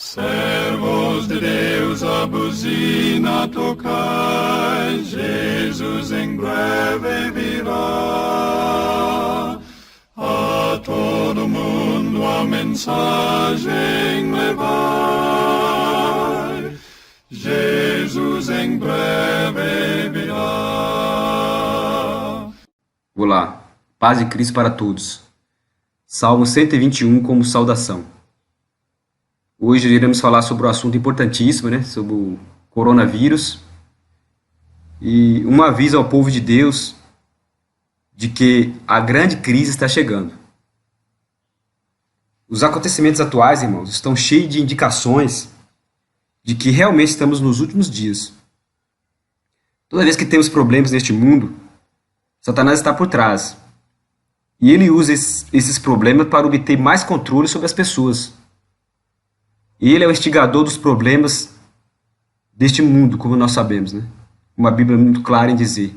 Servos de Deus, a buzina tocai, Jesus em breve virá. A todo mundo a mensagem levai, Jesus em breve virá. Olá, paz de Cristo para todos. Salmo 121 como saudação. Hoje iremos falar sobre um assunto importantíssimo, sobre o coronavírus e um aviso ao povo de Deus de que a grande crise está chegando. Os acontecimentos atuais, irmãos, estão cheios de indicações de que realmente estamos nos últimos dias. Toda vez que temos problemas neste mundo, Satanás está por trás. E ele usa esses problemas para obter mais controle sobre as pessoas. Ele é o instigador dos problemas deste mundo, como nós sabemos, Uma Bíblia muito clara em dizer.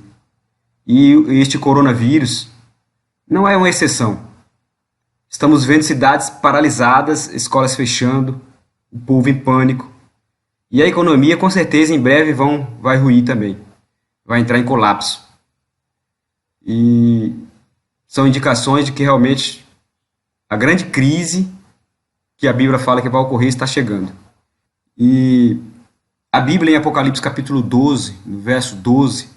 E este coronavírus não é uma exceção. Estamos vendo cidades paralisadas, escolas fechando, o povo em pânico. E a economia, com certeza, em breve vai ruir também. Vai entrar em colapso. E são indicações de que realmente a grande crise que a Bíblia fala que vai ocorrer está chegando. E a Bíblia, em Apocalipse capítulo 12, no verso 12,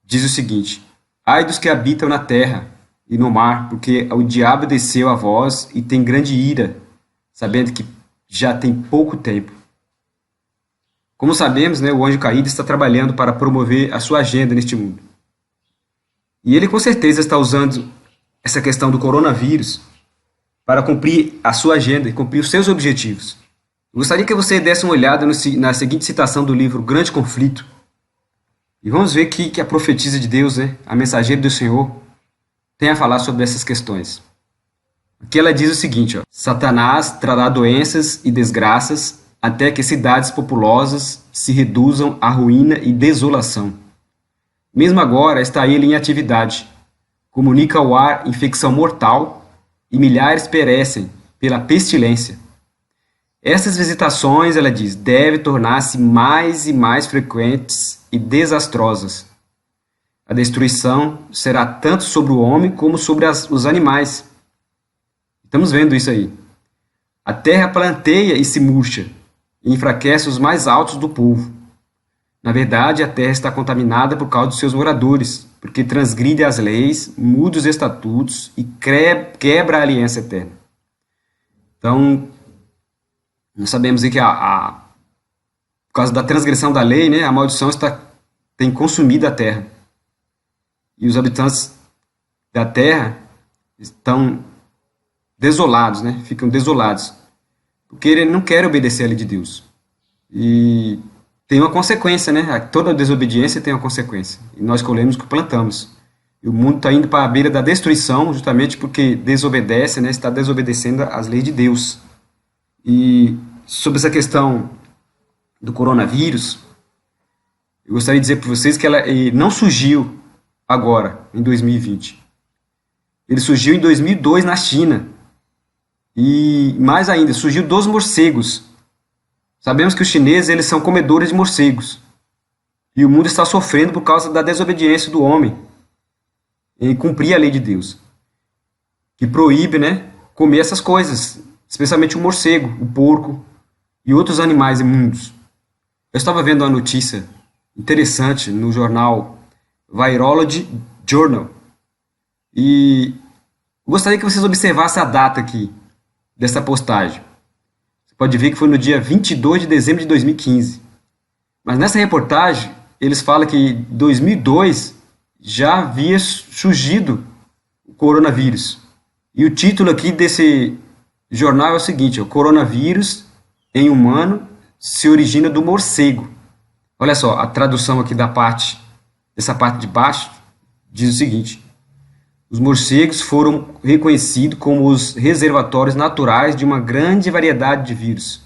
diz o seguinte: Ai dos que habitam na terra e no mar, porque o diabo desceu a vós e tem grande ira, sabendo que já tem pouco tempo. Como sabemos, o anjo caído está trabalhando para promover a sua agenda neste mundo. E ele com certeza está usando essa questão do coronavírus para cumprir a sua agenda e cumprir os seus objetivos. Eu gostaria que você desse uma olhada na seguinte citação do livro Grande Conflito. E vamos ver que a profetisa de Deus, a mensageira do Senhor, tem a falar sobre essas questões. Aqui ela diz o seguinte: Satanás trará doenças e desgraças até que cidades populosas se reduzam à ruína e desolação. Mesmo agora está ele em atividade. Comunica ao ar infecção mortal e milhares perecem pela pestilência. Essas visitações, ela diz, devem tornar-se mais e mais frequentes e desastrosas. A destruição será tanto sobre o homem como sobre os animais. Estamos vendo isso aí. A terra planteia e se murcha, e enfraquece os mais altos do povo. Na verdade, a terra está contaminada por causa dos seus moradores, porque transgride as leis, muda os estatutos e quebra a aliança eterna. Então, nós sabemos que por causa da transgressão da lei, a maldição tem consumido a terra. E os habitantes da terra estão desolados, ficam desolados, porque eles não querem obedecer a lei de Deus. E tem uma consequência, Toda desobediência tem uma consequência. E nós colhemos o que plantamos. E o mundo está indo para a beira da destruição, justamente porque desobedece, está desobedecendo às leis de Deus. E sobre essa questão do coronavírus, eu gostaria de dizer para vocês que ele não surgiu agora, em 2020. Ele surgiu em 2002 na China. E mais ainda, surgiu dos morcegos. Sabemos que os chineses eles são comedores de morcegos. E o mundo está sofrendo por causa da desobediência do homem em cumprir a lei de Deus, que proíbe comer essas coisas, especialmente o morcego, o porco e outros animais imundos. Eu estava vendo uma notícia interessante no jornal Virology Journal e gostaria que vocês observassem a data aqui dessa postagem. Pode ver que foi no dia 22 de dezembro de 2015. Mas nessa reportagem, eles falam que em 2002 já havia surgido o coronavírus. E o título aqui desse jornal é o seguinte: o coronavírus em humano se origina do morcego. Olha só, a tradução aqui dessa parte de baixo, diz o seguinte: os morcegos foram reconhecidos como os reservatórios naturais de uma grande variedade de vírus.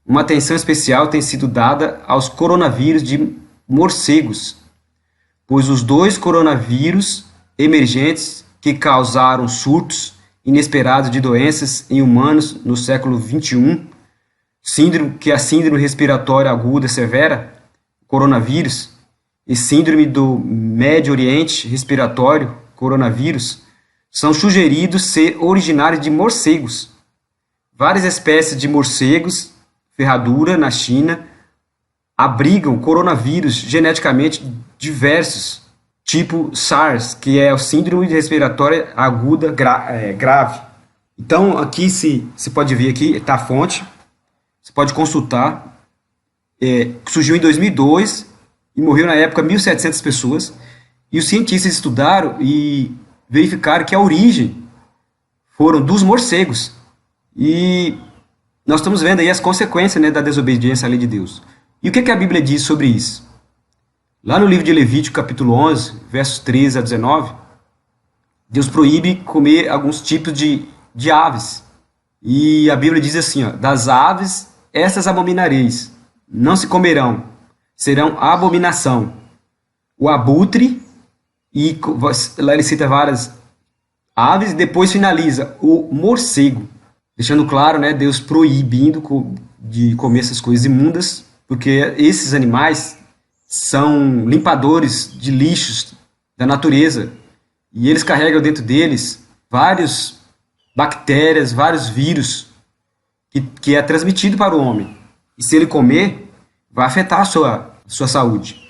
Uma atenção especial tem sido dada aos coronavírus de morcegos, pois os dois coronavírus emergentes que causaram surtos inesperados de doenças em humanos no século XXI que é a síndrome respiratória aguda severa, coronavírus, e síndrome do Médio Oriente respiratório, coronavírus, são sugeridos ser originários de morcegos. Várias espécies de morcegos, ferradura, na China, abrigam coronavírus geneticamente diversos, tipo SARS, que é o síndrome respiratória aguda grave. Então, aqui se pode ver aqui, está a fonte, você pode consultar. Surgiu em 2002 e morreu na época 1.700 pessoas. E os cientistas estudaram e verificaram que a origem foram dos morcegos. E nós estamos vendo aí as consequências, né, da desobediência à lei de Deus. E o que a Bíblia diz sobre isso? Lá no livro de Levítico, capítulo 11, versos 13 a 19, Deus proíbe comer alguns tipos de aves. E a Bíblia diz assim, ó, das aves, essas abominareis, não se comerão, serão abominação. O abutre, e lá ele cita várias aves, e depois finaliza, o morcego. Deixando claro, né, Deus proibindo de comer essas coisas imundas, porque esses animais são limpadores de lixos da natureza. E eles carregam dentro deles várias bactérias, vários vírus, que é transmitido para o homem. E se ele comer, vai afetar a sua saúde.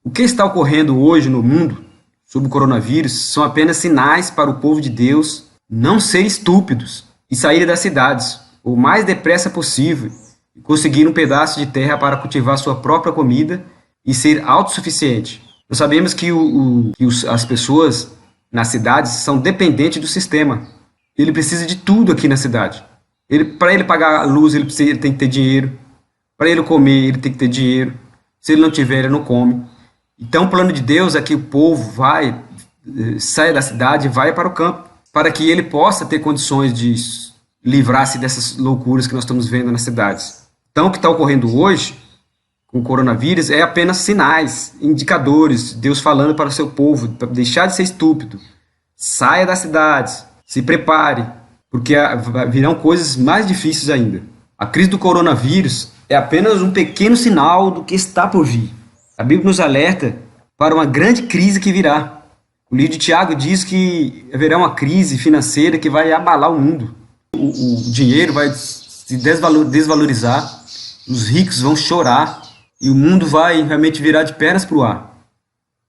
O que está ocorrendo hoje no mundo sobre o coronavírus são apenas sinais para o povo de Deus não ser estúpidos e saírem das cidades o mais depressa possível e conseguir um pedaço de terra para cultivar sua própria comida e ser autossuficiente. Nós sabemos que as pessoas nas cidades são dependentes do sistema. Ele precisa de tudo aqui na cidade. Para ele pagar a luz, ele tem que ter dinheiro. Para ele comer, ele tem que ter dinheiro. Se ele não tiver, ele não come. Então, o plano de Deus é que o povo saia da cidade e vai para o campo, para que ele possa ter condições de livrar-se dessas loucuras que nós estamos vendo nas cidades. Então, o que está ocorrendo hoje com o coronavírus é apenas sinais, indicadores, Deus falando para o seu povo, para deixar de ser estúpido. Saia das cidades, se prepare, porque virão coisas mais difíceis ainda. A crise do coronavírus é apenas um pequeno sinal do que está por vir. A Bíblia nos alerta para uma grande crise que virá. O livro de Tiago diz que haverá uma crise financeira que vai abalar o mundo. O dinheiro vai se desvalorizar, os ricos vão chorar e o mundo vai realmente virar de pernas para o ar.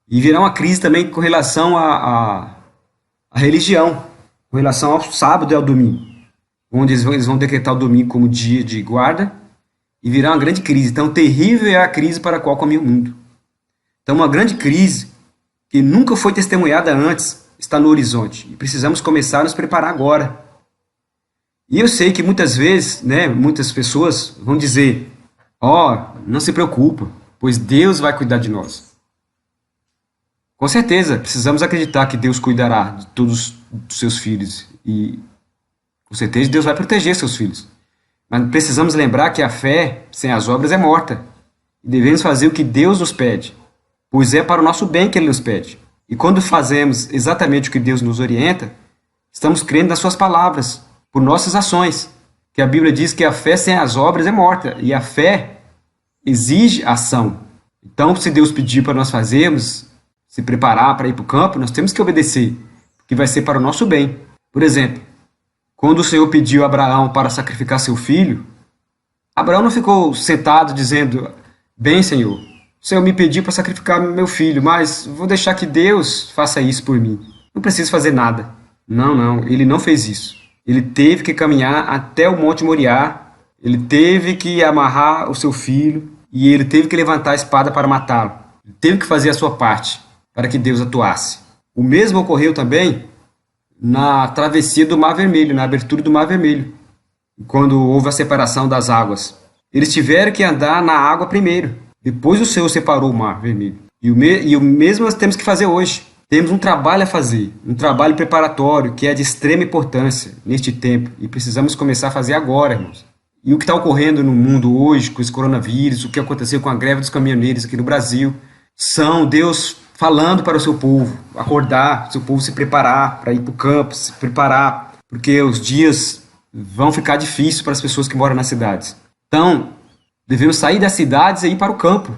E virá uma crise também com relação à religião, com relação ao sábado e ao domingo, onde eles vão decretar o domingo como dia de guarda e virá uma grande crise. Então, terrível é a crise para a qual caminha o mundo. Então, uma grande crise que nunca foi testemunhada antes está no horizonte e precisamos começar a nos preparar agora. E eu sei que muitas vezes, né, muitas pessoas vão dizer: não se preocupa, pois Deus vai cuidar de nós. Com certeza, precisamos acreditar que Deus cuidará de todos os seus filhos e com certeza Deus vai proteger seus filhos. Mas precisamos lembrar que a fé sem as obras é morta e devemos fazer o que Deus nos pede, pois é para o nosso bem que Ele nos pede. E quando fazemos exatamente o que Deus nos orienta, estamos crendo nas suas palavras, por nossas ações, que a Bíblia diz que a fé sem as obras é morta, e a fé exige ação. Então, se Deus pedir para nós fazermos, se preparar para ir para o campo, nós temos que obedecer, porque vai ser para o nosso bem. Por exemplo, quando o Senhor pediu a Abraão para sacrificar seu filho, Abraão não ficou sentado dizendo: bem, Senhor, o Senhor me pediu para sacrificar meu filho, mas vou deixar que Deus faça isso por mim. Não preciso fazer nada. Não, ele não fez isso. Ele teve que caminhar até o Monte Moriá, ele teve que amarrar o seu filho e ele teve que levantar a espada para matá-lo. Ele teve que fazer a sua parte para que Deus atuasse. O mesmo ocorreu também na travessia do Mar Vermelho, na abertura do Mar Vermelho, quando houve a separação das águas. Eles tiveram que andar na água primeiro, depois o Senhor separou o Mar Vermelho. E o mesmo nós temos que fazer hoje. Temos um trabalho a fazer, um trabalho preparatório que é de extrema importância neste tempo e precisamos começar a fazer agora, irmãos. E o que está ocorrendo no mundo hoje com esse coronavírus, o que aconteceu com a greve dos caminhoneiros aqui no Brasil, são Deus falando para o seu povo, acordar, seu povo se preparar para ir para o campo, se preparar, porque os dias vão ficar difíceis para as pessoas que moram nas cidades. Então, devemos sair das cidades e ir para o campo.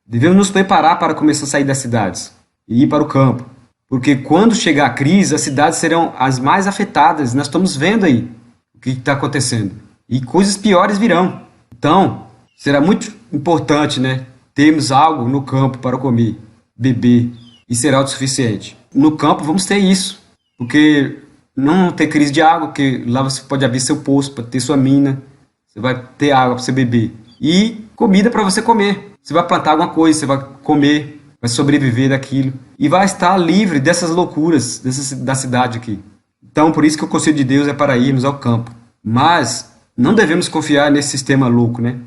Devemos nos preparar para começar a sair das cidades e ir para o campo. Porque quando chegar a crise, as cidades serão as mais afetadas. Nós estamos vendo aí o que está acontecendo. E coisas piores virão. Então, será muito importante, né, termos algo no campo para comer, beber, e será o suficiente. No campo vamos ter isso, porque não ter crise de água, porque lá você pode abrir seu poço para ter sua mina, você vai ter água para você beber. E comida para você comer. Você vai plantar alguma coisa, você vai comer, vai sobreviver daquilo. E vai estar livre dessas loucuras da cidade aqui. Então, por isso que o conselho de Deus é para irmos ao campo. Mas não devemos confiar nesse sistema louco, né,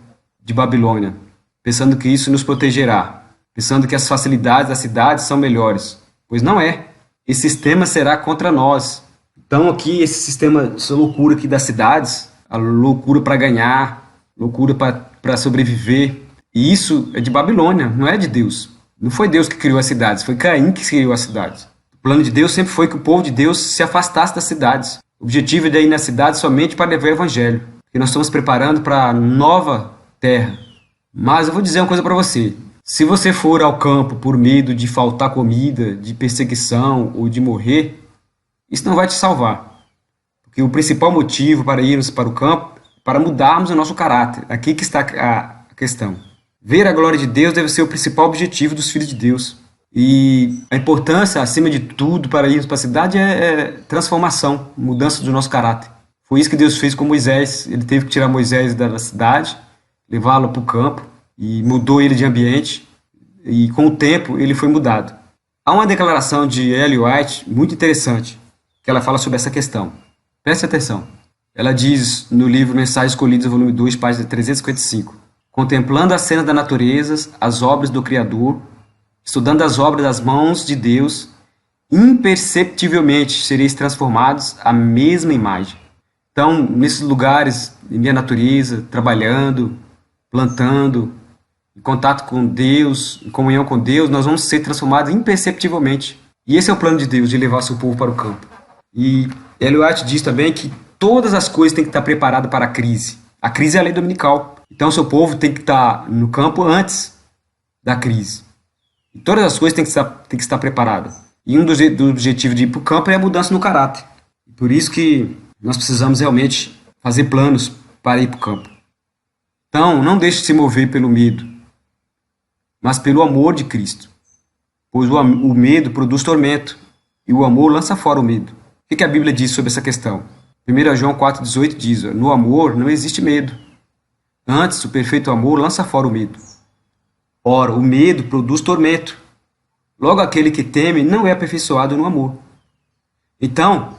de Babilônia, pensando que isso nos protegerá, pensando que as facilidades das cidades são melhores. Pois não é. Esse sistema será contra nós. Então aqui, esse sistema, essa loucura aqui das cidades, a loucura para ganhar, loucura para sobreviver, e isso é de Babilônia, não é de Deus. Não foi Deus que criou as cidades, foi Caim que criou as cidades. O plano de Deus sempre foi que o povo de Deus se afastasse das cidades. O objetivo é de ir na cidade somente para levar o evangelho, porque nós estamos preparando para a nova terra. Mas eu vou dizer uma coisa para você. Se você for ao campo por medo de faltar comida, de perseguição ou de morrer, isso não vai te salvar. Porque o principal motivo para irmos para o campo é para mudarmos o nosso caráter. Aqui que está a questão. Ver a glória de Deus deve ser o principal objetivo dos filhos de Deus. E a importância, acima de tudo, para irmos para a cidade é transformação, mudança do nosso caráter. Foi isso que Deus fez com Moisés. Ele teve que tirar Moisés da cidade, levá-lo para o campo, e mudou ele de ambiente, e com o tempo ele foi mudado. Há uma declaração de Ellen White muito interessante, que ela fala sobre essa questão. Preste atenção. Ela diz no livro Mensagens Escolhidas, volume 2, página 355, contemplando as cenas da natureza, as obras do Criador, estudando as obras das mãos de Deus, imperceptivelmente sereis transformados à mesma imagem. Então, nesses lugares, em minha natureza, trabalhando, plantando, em contato com Deus, em comunhão com Deus, nós vamos ser transformados imperceptivelmente. E esse é o plano de Deus, de levar seu povo para o campo. E Ellen White diz também que todas as coisas têm que estar preparadas para a crise. A crise é a lei dominical. Então, seu povo tem que estar no campo antes da crise. E todas as coisas têm que estar preparadas. E um dos objetivos de ir para o campo é a mudança no caráter. Por isso que nós precisamos realmente fazer planos para ir para o campo. Então, não deixe de se mover pelo medo, mas pelo amor de Cristo. Pois o medo produz tormento, e o amor lança fora o medo. O que a Bíblia diz sobre essa questão? 1 João 4,18 diz, no amor não existe medo. Antes, o perfeito amor lança fora o medo. Ora, o medo produz tormento. Logo, aquele que teme não é aperfeiçoado no amor. Então,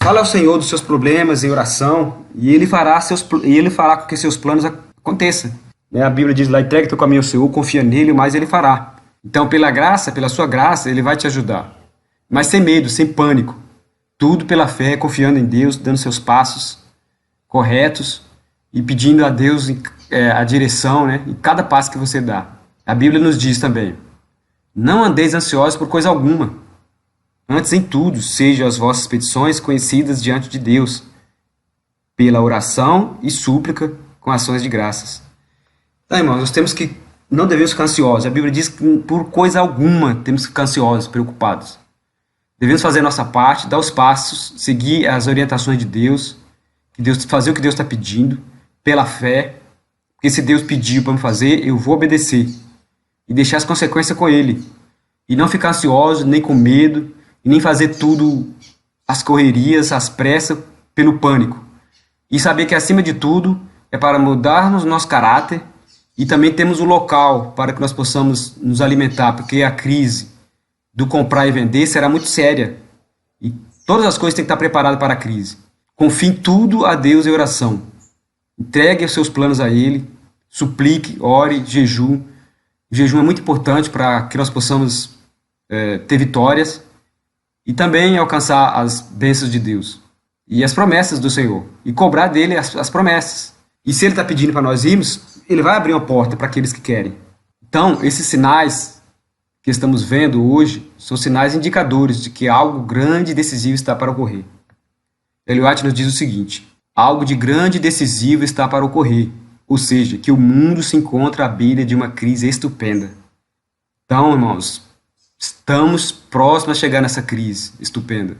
fala ao Senhor dos seus problemas em oração, e Ele fará com que seus planos aconteçam. A Bíblia diz lá, entregue teu caminho ao Senhor, confia nele, mas Ele fará. Então, pela graça, pela sua graça, Ele vai te ajudar. Mas sem medo, sem pânico. Tudo pela fé, confiando em Deus, dando seus passos corretos e pedindo a Deus a direção, né, em cada passo que você dá. A Bíblia nos diz também, não andeis ansiosos por coisa alguma. Antes em tudo, sejam as vossas petições conhecidas diante de Deus, pela oração e súplica com ações de graças. Tá, irmãos, não devemos ficar ansiosos. A Bíblia diz que por coisa alguma temos que ficar ansiosos, preocupados. Devemos fazer a nossa parte, dar os passos, seguir as orientações de Deus, fazer o que Deus está pedindo, pela fé, porque se Deus pediu para me fazer, eu vou obedecer e deixar as consequências com Ele. E não ficar ansioso, nem com medo, e nem fazer tudo às correrias, às pressas, pelo pânico. E saber que, acima de tudo, é para mudarmos o nosso caráter e também temos o local para que nós possamos nos alimentar, porque a crise do comprar e vender será muito séria. E todas as coisas têm que estar preparadas para a crise. Confie em tudo a Deus em oração. Entregue os seus planos a Ele, suplique, ore, jejum. O jejum é muito importante para que nós possamos ter vitórias e também alcançar as bênçãos de Deus e as promessas do Senhor e cobrar dele as promessas. E se Ele está pedindo para nós irmos, Ele vai abrir uma porta para aqueles que querem. Então, esses sinais que estamos vendo hoje são sinais indicadores de que algo grande e decisivo está para ocorrer. Ellen White nos diz o seguinte, algo de grande e decisivo está para ocorrer. ou seja, que o mundo se encontra à beira de uma crise estupenda. Então, irmãos, estamos próximos a chegar nessa crise estupenda.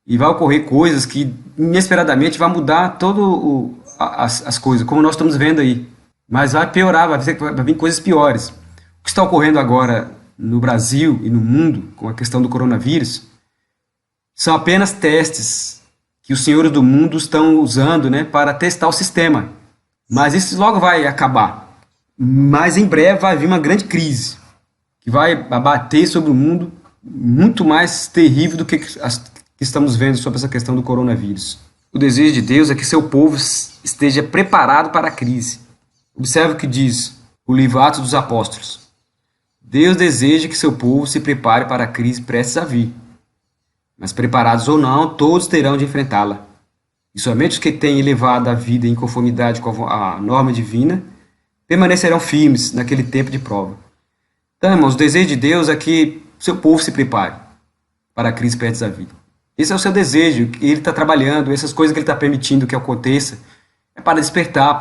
E vai ocorrer coisas que, inesperadamente, vai mudar todas as coisas, como nós estamos vendo aí. Mas vai piorar, vai vir coisas piores. O que está ocorrendo agora no Brasil e no mundo, com a questão do coronavírus, são apenas testes que os senhores do mundo estão usando, né, para testar o sistema. Mas isso logo vai acabar. Mas em breve vai vir uma grande crise, que vai abater sobre o mundo muito mais terrível do que as que estamos vendo sobre essa questão do coronavírus. O desejo de Deus é que seu povo esteja preparado para a crise. Observe o que diz o livro Atos dos Apóstolos. Deus deseja que seu povo se prepare para a crise prestes a vir. Mas preparados ou não, todos terão de enfrentá-la. E somente os que têm elevado a vida em conformidade com a norma divina permanecerão firmes naquele tempo de prova. Então, irmãos, o desejo de Deus é que seu povo se prepare para a crise prestes a vir. Esse é o seu desejo, ele está trabalhando, essas coisas que ele está permitindo que aconteça, é para despertar,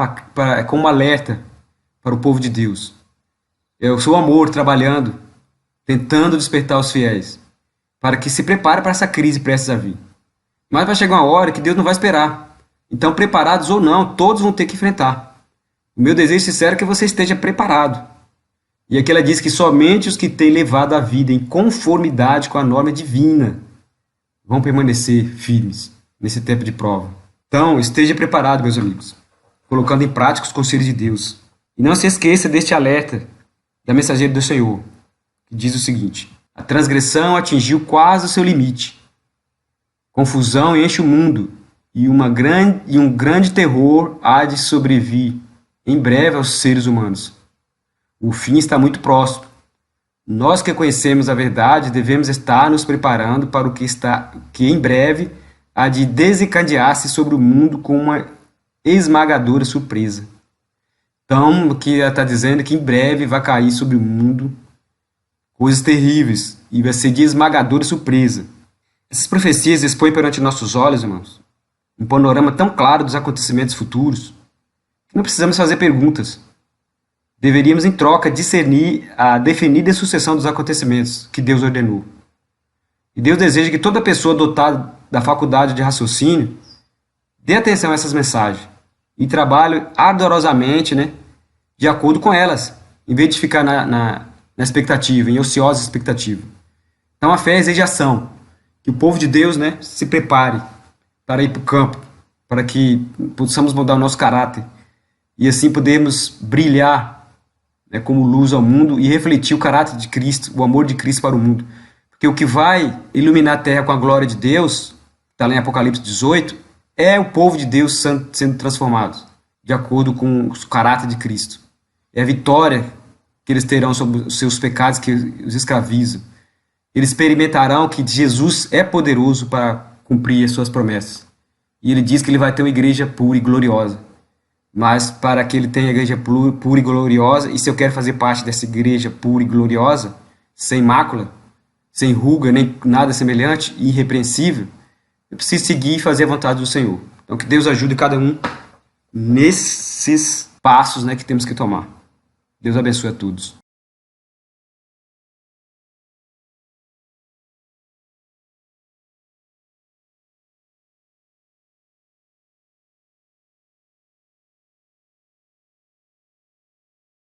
é como um alerta para o povo de Deus. É o seu amor trabalhando, tentando despertar os fiéis, para que se prepare para essa crise prestes a vir. Mas vai chegar uma hora que Deus não vai esperar. Então, preparados ou não, todos vão ter que enfrentar. O meu desejo sincero é que você esteja preparado. E aqui ela diz que somente os que têm levado a vida em conformidade com a norma divina vão permanecer firmes nesse tempo de prova. Então, esteja preparado, meus amigos, colocando em prática os conselhos de Deus. E não se esqueça deste alerta da mensageira do Senhor, que diz o seguinte: a transgressão atingiu quase o seu limite. Confusão enche o mundo, e um grande terror há de sobrevir em breve aos seres humanos. O fim está muito próximo. Nós que conhecemos a verdade devemos estar nos preparando para o que em breve há de desencadear-se sobre o mundo com uma esmagadora surpresa. Então, o que ela está dizendo é que em breve vai cair sobre o mundo coisas terríveis e vai ser de esmagadora surpresa. Essas profecias expõem perante nossos olhos, irmãos, um panorama tão claro dos acontecimentos futuros que não precisamos fazer perguntas. Deveríamos, em troca, discernir a definida sucessão dos acontecimentos que Deus ordenou. E Deus deseja que toda pessoa dotada da faculdade de raciocínio dê atenção a essas mensagens e trabalhe ardorosamente, né, de acordo com elas, em vez de ficar na expectativa, em ociosa expectativa. Então a fé exige ação, que o povo de Deus, né, se prepare para ir para o campo, para que possamos mudar o nosso caráter e assim podermos brilhar, né, como luz ao mundo e refletir o caráter de Cristo, o amor de Cristo para o mundo. Porque o que vai iluminar a terra com a glória de Deus, está lá em Apocalipse 18, é o povo de Deus sendo transformado, de acordo com o caráter de Cristo. É a vitória que eles terão sobre os seus pecados que os escravizam. Eles experimentarão que Jesus é poderoso para cumprir as suas promessas. E ele diz que ele vai ter uma igreja pura e gloriosa. Mas para que ele tenha a igreja pura e gloriosa, e se eu quero fazer parte dessa igreja pura e gloriosa, sem mácula, sem ruga, nem nada semelhante, irrepreensível, eu preciso seguir e fazer a vontade do Senhor. Então que Deus ajude cada um nesses passos, né, que temos que tomar. Deus abençoe a todos.